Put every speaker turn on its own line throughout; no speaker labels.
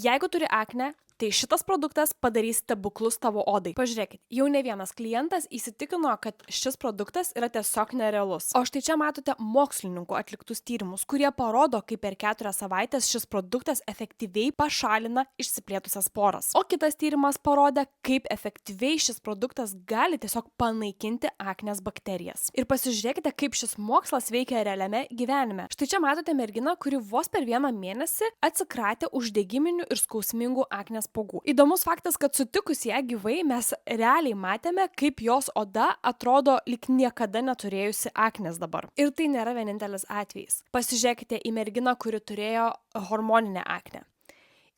Jeigu turi aknę, tai šitas produktas padarys stebuklus tavo odai. Pažiūrėkit, jau ne vienas klientas įsitikino, kad šis produktas yra tiesiog nerealus. O štai čia matote mokslininkų atliktus tyrimus, kurie parodo, kaip per 4 savaitės šis produktas efektyviai pašalina išsiplėtusias poras. O kitas tyrimas parodė, kaip efektyviai šis produktas gali tiesiog panaikinti aknės bakterijas. Ir pasižiūrėkite, kaip šis mokslas veikia realiame gyvenime. Štai čia matote merginą, kuri vos per 1 mėnesį atsikratė uždegiminių ir skausmingų aknės spuogų. Įdomus faktas, kad sutikus ją gyvai mes realiai matėme, kaip jos oda atrodo lyg niekada neturėjusi aknės dabar. Ir tai nėra vienintelis atvejis. Pasižiūrėkite į merginą, kuri turėjo hormoninę aknę.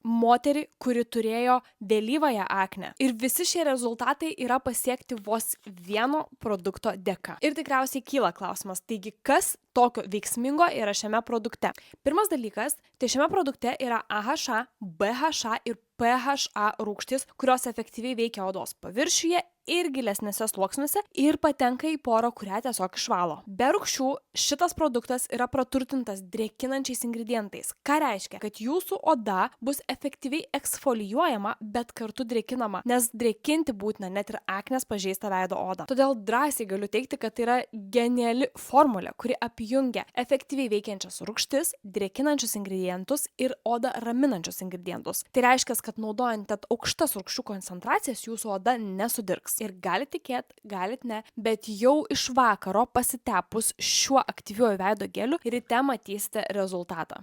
Moterį, kuri turėjo vėlyvąją aknę. Ir visi šie rezultatai yra pasiekti vos vieno produkto dėka. Ir tikriausiai kyla klausimas, taigi kas tokio veiksmingo yra šiame produkte? Pirmas dalykas, tai šiame produkte yra AHA, BHA ir PHA rūgštys, kurios efektyviai veikia odos paviršiuje ir gilesnėse sluoksniuose ir patenka į porą, kurią tiesiog išvalo. Be rūgščių šitas produktas yra praturtintas drėkinančiais ingredientais. Ką reiškia? Kad jūsų oda bus efektyviai eksfolijuojama, bet kartu drėkinama, nes drėkinti būtina net ir aknės pažeistą veido odą. Todėl drąsiai galiu teigti, kad tai yra geniali formulė, kuri apjungia efektyviai veikiančias rūgštis, drėkinančius ingredientus ir odą raminančius ingredientus. Tai reiškia, kad naudojant aukštas rūgščių koncentracijas jūsų oda nesudirgs. Ir galit tikėt, galit ne, bet jau iš vakaro pasitepus šiuo aktyviuoju veido geliu ryte matysite rezultatą.